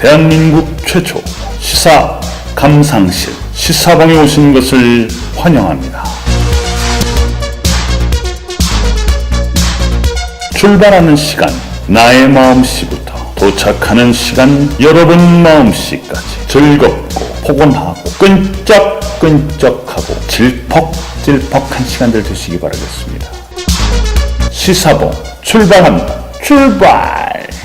대한민국 최초 시사 감상실 시사봉에 오신 것을 환영합니다. 출발하는 시간 나의 마음씨부터 도착하는 시간 여러분 마음씨까지 즐겁고 포근하고 끈적끈적하고 질퍽질퍽한 시간들 되시기 바라겠습니다. 시사봉 출발합니다. 출발!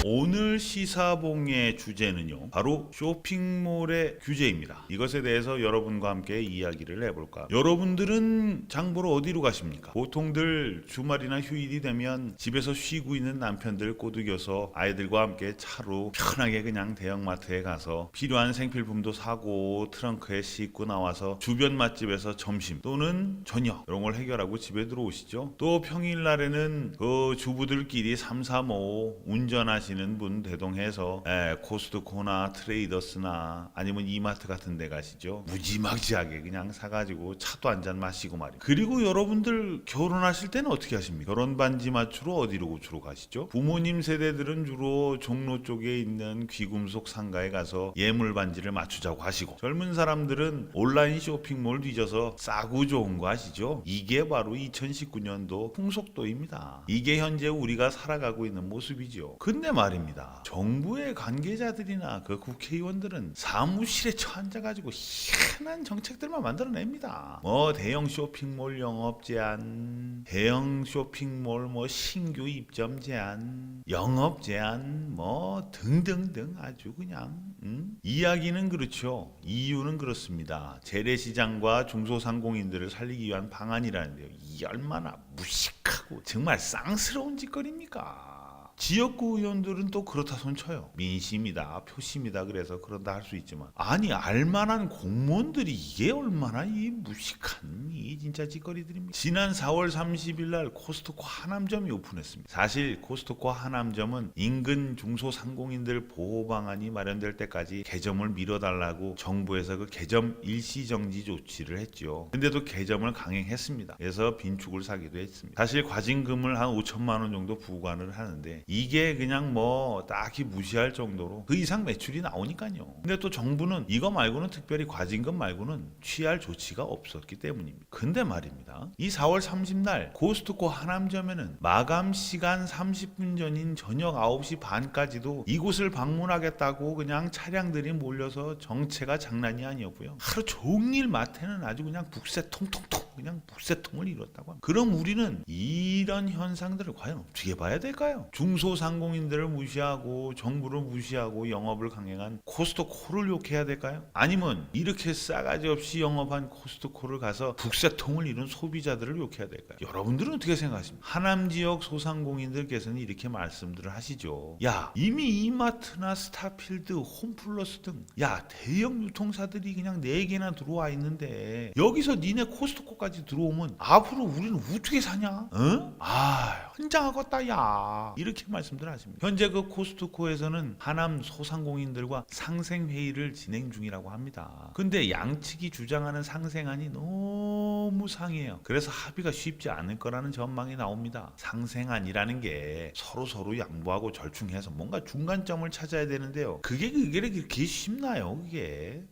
오늘 시사봉의 주제는요, 바로 쇼핑몰의 규제입니다. 이것에 대해서 여러분과 함께 이야기를 해볼까. 여러분들은 장보러 어디로 가십니까? 보통들 주말이나 휴일이 되면 집에서 쉬고 있는 남편들 꼬드겨서 아이들과 함께 차로 편하게 그냥 대형마트에 가서 필요한 생필품도 사고 트렁크에 싣고 나와서 주변 맛집에서 점심 또는 저녁 이런 걸 해결하고 집에 들어오시죠. 또 평일날에는 그 주부들끼리 3, 4, 5 운전하시는 분 대동해서 코스트코나 트레이더스나 아니면 이마트 같은 데 가시죠. 무지막지하게 그냥 사가지고 차도 한잔 마시고 말이에요. 그리고 여러분들 결혼하실 때는 어떻게 하십니까? 결혼 반지 맞추러 어디로 주로 가시죠? 부모님 세대들은 주로 종로 쪽에 있는 귀금속 상가에 가서 예물 반지를 맞추자고 하시고, 젊은 사람들은 온라인 쇼핑몰 뒤져서 싸고 좋은 거 아시죠? 이게 바로 2019년도 풍속도입니다. 이게 현재 우리가 살아가고 있는 모습이죠. 근데 말입니다, 정부의 관계자들이나 그 국회의원들은 사무실에 처앉아가지고 희한한 정책들만 만들어냅니다. 뭐 대형 쇼핑몰 영업 제한, 대형 쇼핑몰 뭐 신규 입점 제한, 영업 제한 뭐 등등등 아주 그냥 이야기는 그렇죠. 이유는 그렇습니다. 재래시장과 중소상공인들을 살리기 위한 방안이라는데요, 이 얼마나 무식하고 정말 쌍스러운 짓거리입니까? 지역구 의원들은 또 그렇다 손쳐요. 민심이다, 표심이다, 그래서 그런다 할 수 있지만, 아니 알만한 공무원들이 이게 얼마나 이 무식한 이 진짜 짓거리들입니다. 지난 4월 30일 날 코스트코 하남점이 오픈했습니다. 사실 코스트코 하남점은 인근 중소상공인들 보호 방안이 마련될 때까지 개점을 미뤄달라고 정부에서 그 개점 일시정지 조치를 했죠. 근데도 개점을 강행했습니다. 그래서 빈축을 사기도 했습니다. 사실 과징금을 한 5천만 원 정도 부과를 하는데 이게 그냥 뭐 딱히 무시할 정도로 그 이상 매출이 나오니까요. 근데 또 정부는 이거 말고는 특별히 과징금 말고는 취할 조치가 없었기 때문입니다. 근데 말입니다, 이 4월 30날 코스트코 하남점에는 마감 시간 30분 전인 저녁 9시 반까지도 이곳을 방문하겠다고 그냥 차량들이 몰려서 정체가 장난이 아니었고요. 하루 종일 마트는 아주 그냥 북새 통통통 그냥 북새통을 이뤘다고 합니다. 그럼 우리는 이런 현상들을 과연 어떻게 봐야 될까요? 중소상공인들을 무시하고 정부를 무시하고 영업을 강행한 코스트코를 욕해야 될까요? 아니면 이렇게 싸가지 없이 영업한 코스트코를 가서 북새통을 이룬 소비자들을 욕해야 될까요? 여러분들은 어떻게 생각하십니까? 하남 지역 소상공인들께서는 이렇게 말씀들을 하시죠. 야, 이미 이마트나 스타필드, 홈플러스 등 대형 유통사들이 그냥 4개나 들어와 있는데 여기서 니네 코스트코까지 들어오면 앞으로 우리는 어떻게 사냐? 환장하겠다 야, 이렇게 말씀들 하십니다. 현재 그 코스트코에서는 하남 소상공인들과 상생회의를 진행 중이라고 합니다. 근데 양측이 주장하는 상생안이 너무 상이에요. 그래서 합의가 쉽지 않을 거라는 전망이 나옵니다. 상생안이라는 게 서로 양보하고 절충해서 뭔가 중간점을 찾아야 되는데요, 그게 그렇게 쉽나요 그게?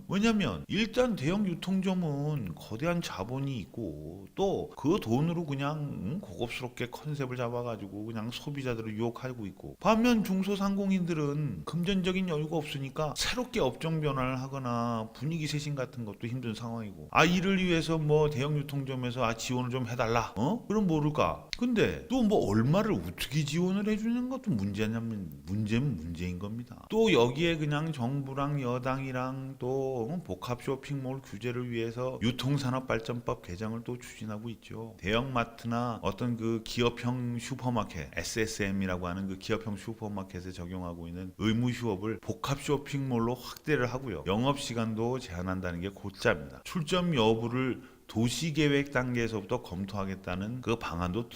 왜냐면 일단 대형 유통점은 거대한 자본이 있고 또 그 돈으로 그냥 고급스럽게 컨셉을 잡아가지고 그냥 소비자들을 유혹하고 있고, 반면 중소상공인들은 금전적인 여유가 없으니까 새롭게 업종 변화를 하거나 분위기 쇄신 같은 것도 힘든 상황이고, 이를 위해서 뭐 대형 유통점에서 지원을 좀 해달라, 그럼 모를까. 근데 또 뭐 얼마를 어떻게 지원을 해주는 것도 문제는 문제인 겁니다. 또 여기에 그냥 정부랑 여당이랑 또 복합 쇼핑몰 규제를 위해서 유통산업발전법 개정을 또 추진하고 있죠. 대형마트나 어떤 그 기업형 슈퍼마켓, SSM이라고 하는 그 기업형 슈퍼마켓에 적용하고 있는 의무 휴업을 복합 쇼핑몰로 확대를 하고요, 영업시간도 제한한다는 게 곧자입니다. 출점 여부를 도시계획 단계에서부터 검토하겠다는 그 방안도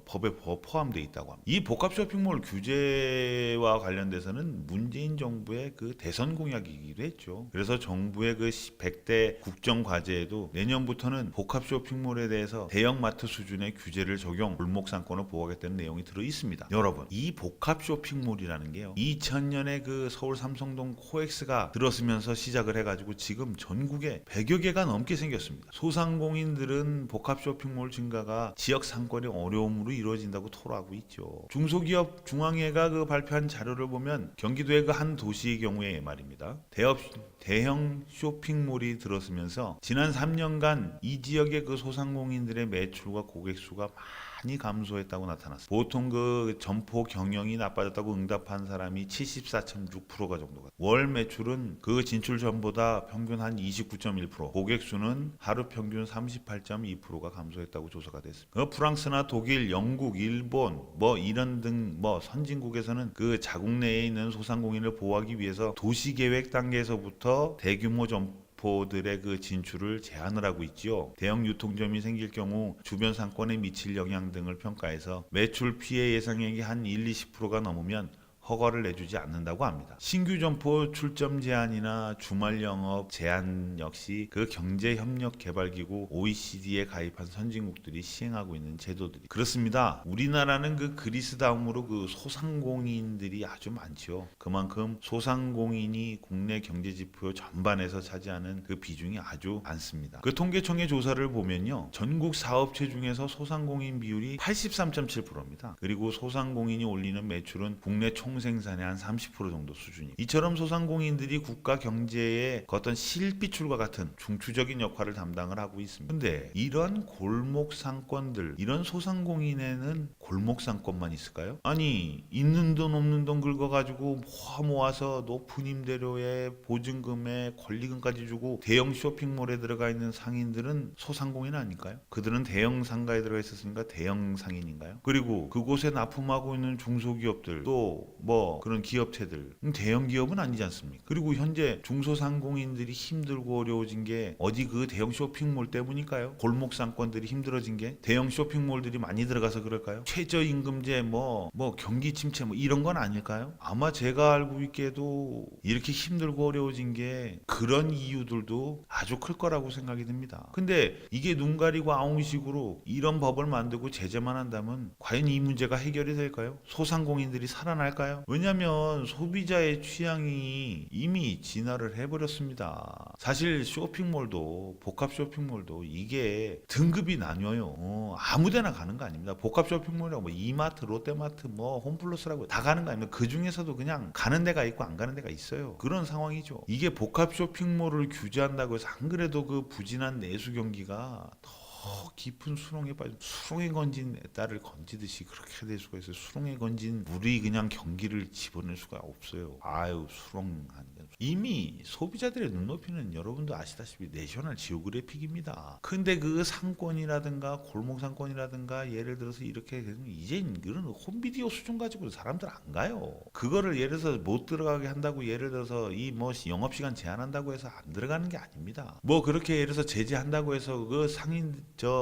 법에 포함되어 있다고 합니다. 이 복합 쇼핑몰 규제와 관련돼서는 문재인 정부의 그 대선 공약이기도 했죠. 그래서 정부의 그 100대 국정 과제에도 내년부터는 복합 쇼핑몰에 대해서 대형마트 수준의 규제를 적용, 골목 상권을 보호하겠다는 내용이 들어 있습니다. 여러분, 이 복합 쇼핑몰이라는 게요, 2000년에 그 서울 삼성동 코엑스가 들어서면서 시작을 해가지고 지금 전국에 100여 개가 넘게 생겼습니다. 소상공인들은 복합 쇼핑몰 증가가 지역 상권의 어려움으로 이루어진다고 토로하고 있죠. 중소기업 중앙회가 그 발표한 자료를 보면 경기도의 그 한 도시의 경우에 말입니다. 대형 쇼핑몰이 들어서면서 지난 3년간 이 지역의 그 소상공인들의 매출과 고객 수가 많이 감소했다고 나타났습니다. 보통 그 점포 경영이 나빠졌다고 응답한 사람이 74.6%가 정도가. 월 매출은 그 진출 전보다 평균 한 29.1%, 고객 수는 하루 평균 38.2%가 감소했다고 조사가 됐습니다. 프랑스나 독일, 영국, 일본 이런 등 선진국에서는 그 자국 내에 있는 소상공인을 보호하기 위해서 도시계획 단계에서부터 대규모 점포들의 그 진출을 제한을 하고 있지요. 대형 유통점이 생길 경우 주변 상권에 미칠 영향 등을 평가해서 매출 피해 예상액이 한 20%가 넘으면 허가를 내주지 않는다고 합니다. 신규 점포 출점 제한이나 주말 영업 제한 역시 그 경제협력개발기구 OECD에 가입한 선진국들이 시행하고 있는 제도들이 그렇습니다. 우리나라는 그 그리스 다음으로 그 소상공인들이 아주 많죠. 그만큼 소상공인이 국내 경제지표 전반에서 차지하는 그 비중이 아주 많습니다. 그 통계청의 조사를 보면요, 전국 사업체 중에서 소상공인 비율이 83.7%입니다. 그리고 소상공인이 올리는 매출은 국내 총생산의 한 30% 정도 수준이. 이처럼 소상공인들이 국가 경제의 어떤 실비출과 같은 중추적인 역할을 담당을 하고 있습니다. 근데 이런 골목 상권들, 이런 소상공인에는 골목 상권만 있을까요? 아니, 있는 돈 없는 돈 긁어가지고 모아서 높은 임대료에 보증금에 권리금까지 주고 대형 쇼핑몰에 들어가 있는 상인들은 소상공인 아닐까요? 그들은 대형 상가에 들어가 있었으니까 대형 상인인가요? 그리고 그곳에 납품하고 있는 중소기업들, 또 그런 기업체들, 대형 기업은 아니지 않습니까? 그리고 현재 중소상공인들이 힘들고 어려워진 게 어디 그 대형 쇼핑몰 때문일까요? 골목 상권들이 힘들어진 게 대형 쇼핑몰들이 많이 들어가서 그럴까요? 최저임금제 경기 침체 이런 건 아닐까요? 아마 제가 알고 있게도 이렇게 힘들고 어려워진 게 그런 이유들도 아주 클 거라고 생각이 듭니다. 근데 이게 눈 가리고 아웅식으로 이런 법을 만들고 제재만 한다면 과연 이 문제가 해결이 될까요? 소상공인들이 살아날까요? 왜냐하면 소비자의 취향이 이미 진화를 해버렸습니다. 사실 쇼핑몰도, 복합 쇼핑몰도 이게 등급이 나뉘어요. 아무데나 가는 거 아닙니다. 복합 쇼핑몰이라고 이마트, 롯데마트, 홈플러스라고 다 가는 거 아닙니까? 그 중에서도 그냥 가는 데가 있고 안 가는 데가 있어요. 그런 상황이죠. 이게 복합 쇼핑몰을 규제한다고 해서 안 그래도 그 부진한 내수 경기가 더 깊은 수렁에 빠져, 수렁에 건진 애딸을 건지듯이 그렇게 될 수가 있어요. 수렁에 건진 물이 그냥 경기를 집어낼 수가 없어요. 아유, 수렁 하니까. 이미 소비자들의 눈높이는 여러분도 아시다시피 내셔널 지오그래픽입니다. 근데 그 상권이라든가 골목 상권이라든가 예를 들어서 이렇게 이젠 그런 홈비디오 수준 가지고 사람들 안 가요. 그거를 예를 들어서 못 들어가게 한다고 예를 들어서 이 영업시간 제한한다고 해서 안 들어가는 게 아닙니다. 그렇게 예를 들어서 제재한다고 해서 그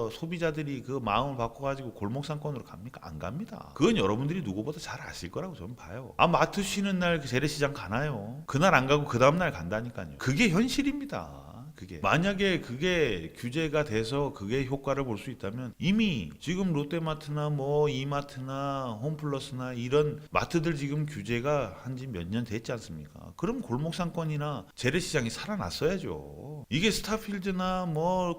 소비자들이 그 마음을 바꿔가지고 골목 상권으로 갑니까? 안 갑니다. 그건 여러분들이 누구보다 잘 아실 거라고 저는 봐요. 마트 쉬는 날 재래시장 가나요? 그날 안 가고 그 다음날 간다니까요. 그게 현실입니다. 만약에 그게 규제가 돼서 그게 효과를 볼 수 있다면 이미 지금 롯데마트나 이마트나 홈플러스나 이런 마트들 지금 규제가 한 지 몇 년 됐지 않습니까? 그럼 골목상권이나 재래시장이 살아났어야죠. 이게 스타필드나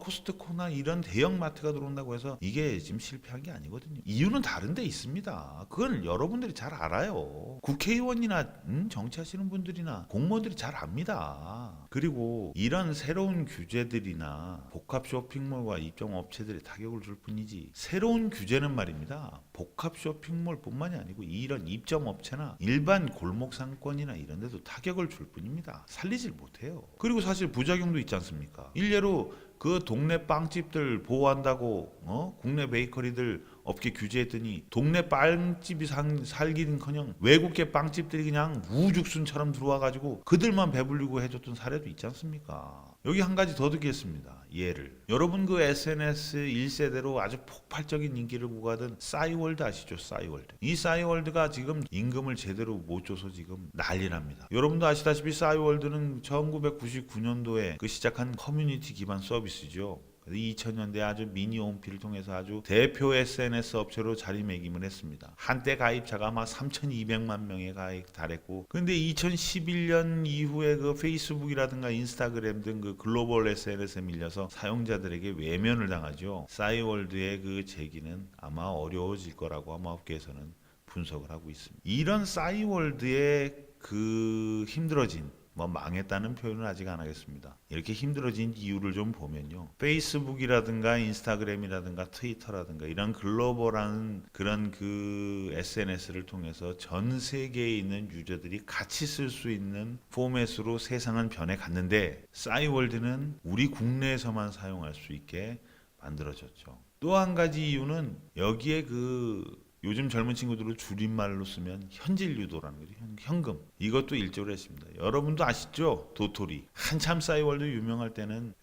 코스트코나 이런 대형 마트가 들어온다고 해서 이게 지금 실패한 게 아니거든요. 이유는 다른 데 있습니다. 그걸 여러분들이 잘 알아요. 국회의원이나 정치하시는 분들이나 공무원들이 잘 압니다. 그리고 이런 새로운 규제들이나 복합 쇼핑몰과 입점업체들이 타격을 줄 뿐이지, 새로운 규제는 말입니다, 복합 쇼핑몰 뿐만이 아니고 이런 입점업체나 일반 골목상권이나 이런 데도 타격을 줄 뿐입니다. 살리질 못해요. 그리고 사실 부작용도 있지 않습니까? 일례로 그 동네 빵집들 보호한다고 국내 베이커리들 업계 규제했더니 동네 빵집이 살기는커녕 외국계 빵집들이 그냥 우죽순처럼 들어와가지고 그들만 배불리고 해줬던 사례도 있지 않습니까? 여기 한 가지 더 듣겠습니다. 예를. 여러분 그 SNS 1세대로 아주 폭발적인 인기를 구가던 싸이월드 아시죠? 싸이월드. 이 싸이월드가 지금 임금을 제대로 못 줘서 지금 난리납니다. 여러분도 아시다시피 싸이월드는 1999년도에 그 시작한 커뮤니티 기반 서비스죠. 2000년대 아주 미니홈피를 통해서 아주 대표 SNS 업체로 자리매김을 했습니다. 한때 가입자가 아마 3,200만 명에 달했고, 근데 2011년 이후에 그 페이스북이라든가 인스타그램 등 그 글로벌 SNS에 밀려서 사용자들에게 외면을 당하죠. 싸이월드의 그 재기는 아마 어려워질 거라고 아마 업계에서는 분석을 하고 있습니다. 이런 싸이월드의 그 힘들어진 망했다는 표현은 아직 안 하겠습니다. 이렇게 힘들어진 이유를 좀 보면요. 페이스북이라든가 인스타그램이라든가 트위터라든가 이런 글로벌한 그런 그 SNS를 통해서 전 세계에 있는 유저들이 같이 쓸 수 있는 포맷으로 세상은 변해갔는데 싸이월드는 우리 국내에서만 사용할 수 있게 만들어졌죠. 또 한 가지 이유는 여기에 그 요즘 젊은 친구들은 줄임말로 쓰면 현질유도라는 거죠. 현금. 이것도 일조를 했습니다. 여러분도 아시죠? 도토리. 한참 싸이월드 유명할 때는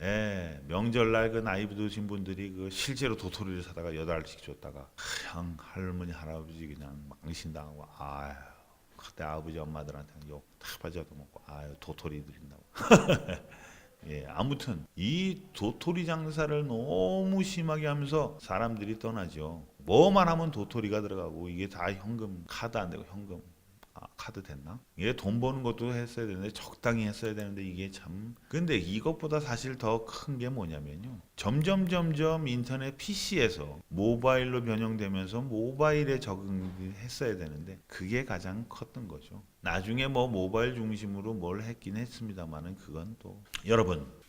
명절날 그 나이 드신 분들이 그 실제로 도토리를 사다가 8알씩 줬다가 형, 할머니, 할아버지 그냥 망신당하고 아유 그때 아버지 엄마들한테는 욕 다 빠져도 먹고 아유 도토리 드린다고. 예, 아무튼 이 도토리 장사를 너무 심하게 하면서 사람들이 떠나죠. 뭐만 하면 도토리가 들어가고 이게 다 현금, 카드 안 되고 현금. 카드 됐나? 이게 돈 버는 것도 했어야 되는데 적당히 했어야 되는데 이게 참. 근데 이것보다 사실 더 큰 게 뭐냐면요. 점점 인터넷 PC에서 모바일로 변형되면서 모바일에 적응했어야 되는데 그게 가장 컸던 거죠. 나중에 뭐 모바일 중심으로 뭘 했긴 했습니다만은 그건 또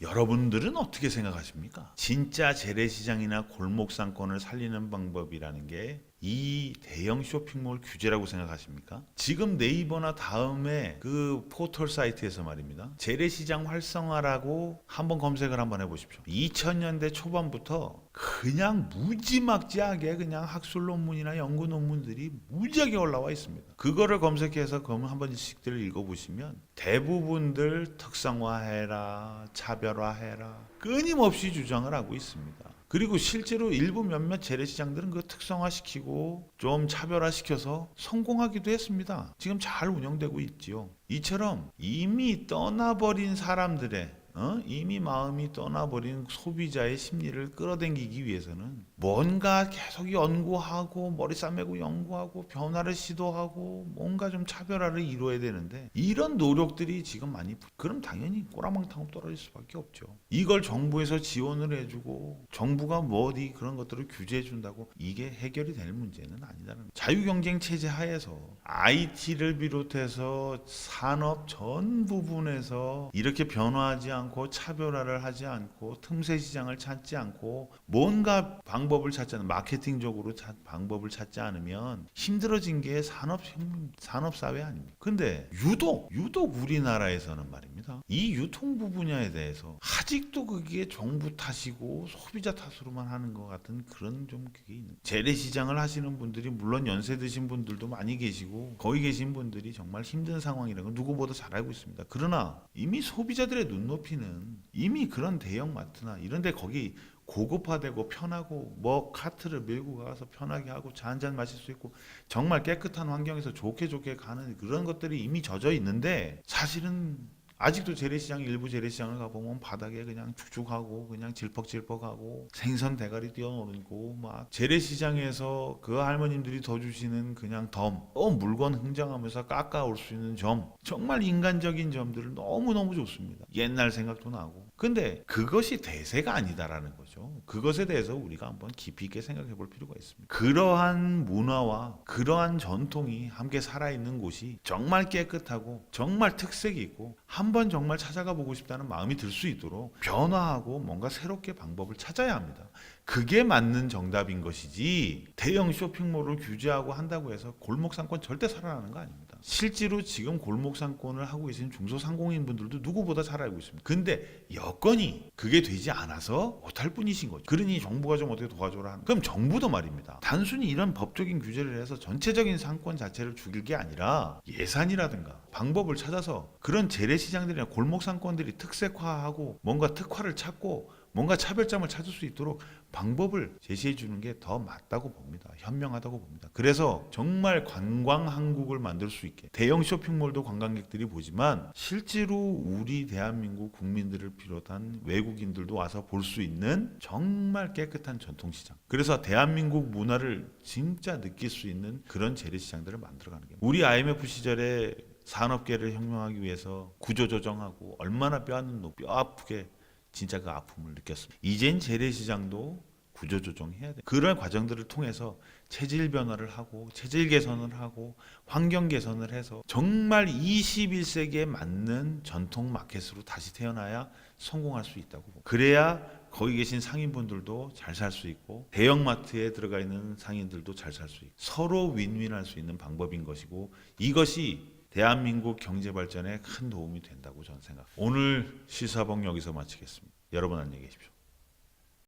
여러분들은 어떻게 생각하십니까? 진짜 재래시장이나 골목 상권을 살리는 방법이라는 게 이 대형 쇼핑몰 규제라고 생각하십니까? 지금 네이버나 다음에 그 포털 사이트에서 말입니다. 재래시장 활성화라고 한번 검색을 한번 해보십시오. 2000년대 초반부터 그냥 무지막지하게 그냥 학술 논문이나 연구 논문들이 무지하게 올라와 있습니다. 그거를 검색해서 한 번씩들 읽어보시면 대부분들 특성화해라, 차별화해라 끊임없이 주장을 하고 있습니다. 그리고 실제로 일부 몇몇 재래시장들은 그 특성화시키고 좀 차별화시켜서 성공하기도 했습니다. 지금 잘 운영되고 있지요. 이처럼 이미 떠나버린 사람들의 이미 마음이 떠나버린 소비자의 심리를 끌어당기기 위해서는 뭔가 계속 연구하고 머리 싸매고 연구하고 변화를 시도하고 뭔가 좀 차별화를 이루어야 되는데 이런 노력들이 지금 많이 그럼 당연히 꼬라망탕으로 떨어질 수밖에 없죠. 이걸 정부에서 지원을 해주고 정부가 뭐 어디 그런 것들을 규제해 준다고 이게 해결이 될 문제는 아니다는 거예요. 자유경쟁 체제 하에서 IT를 비롯해서 산업 전 부분에서 이렇게 변화하지 않고 차별화를 하지 않고 틈새 시장을 찾지 않고 뭔가 방법을 찾지 않으면 마케팅적으로 방법을 찾지 않으면 힘들어진 게 산업사회 아닙니까? 근데 유독 우리나라에서는 말입니다. 이 유통부 분야에 대해서 아직도 그게 정부 탓이고 소비자 탓으로만 하는 것 같은 그런 좀 그게 있는. 재래시장을 하시는 분들이 물론 연세 드신 분들도 많이 계시고 거기 계신 분들이 정말 힘든 상황이라는 걸 누구보다 잘 알고 있습니다. 그러나 이미 소비자들의 눈높이는 이미 그런 대형마트나 이런 데 거기 고급화되고 편하고 뭐 카트를 밀고 가서 편하게 하고 차 한잔 마실 수 있고 정말 깨끗한 환경에서 좋게 가는 그런 것들이 이미 젖어 있는데 사실은 아직도 일부 재래시장을 가보면 바닥에 그냥 축축하고 그냥 질퍽질퍽하고 생선 대가리 띄워놓고 막 재래시장에서 그 할머님들이 더 주시는 그냥 물건 흥정하면서 깎아올 수 있는 점 정말 인간적인 점들을 너무너무 좋습니다. 옛날 생각도 나고 근데 그것이 대세가 아니다라는 거죠. 그것에 대해서 우리가 한번 깊이 있게 생각해 볼 필요가 있습니다. 그러한 문화와 그러한 전통이 함께 살아있는 곳이 정말 깨끗하고 정말 특색이 있고 한번 정말 찾아가 보고 싶다는 마음이 들 수 있도록 변화하고 뭔가 새롭게 방법을 찾아야 합니다. 그게 맞는 정답인 것이지 대형 쇼핑몰을 규제하고 한다고 해서 골목 상권 절대 살아나는 거 아닙니다. 실제로 지금 골목 상권을 하고 계신 중소상공인 분들도 누구보다 잘 알고 있습니다. 근데 여건이 그게 되지 않아서 못할 뿐이신 거죠. 그러니 정부가 좀 어떻게 도와줘라 하는. 그럼 정부도 말입니다. 단순히 이런 법적인 규제를 해서 전체적인 상권 자체를 죽일 게 아니라 예산이라든가 방법을 찾아서 그런 재래시장들이나 골목 상권들이 특색화하고 뭔가 특화를 찾고 뭔가 차별점을 찾을 수 있도록 방법을 제시해 주는 게 더 맞다고 봅니다. 현명하다고 봅니다. 그래서 정말 관광 한국을 만들 수 있게 대형 쇼핑몰도 관광객들이 보지만 실제로 우리 대한민국 국민들을 비롯한 외국인들도 와서 볼 수 있는 정말 깨끗한 전통시장. 그래서 대한민국 문화를 진짜 느낄 수 있는 그런 재래시장들을 만들어가는 게 우리 IMF 시절에 산업계를 혁명하기 위해서 구조조정하고 얼마나 뼈 아프게 진짜 그 아픔을 느꼈습니다. 이젠 재래시장도 구조조정해야 돼. 그런 과정들을 통해서 체질 변화를 하고 체질 개선을 하고 환경 개선을 해서 정말 21세기에 맞는 전통 마켓으로 다시 태어나야 성공할 수 있다고 봅니다. 그래야 거기 계신 상인분들도 잘 살 수 있고 대형마트에 들어가 있는 상인들도 잘 살 수 있고 서로 윈윈할 수 있는 방법인 것이고 이것이 대한민국 경제 발전에 큰 도움이 된다고 저는 생각합니다. 오늘 시사봉 여기서 마치겠습니다. 여러분 안녕히 계십시오.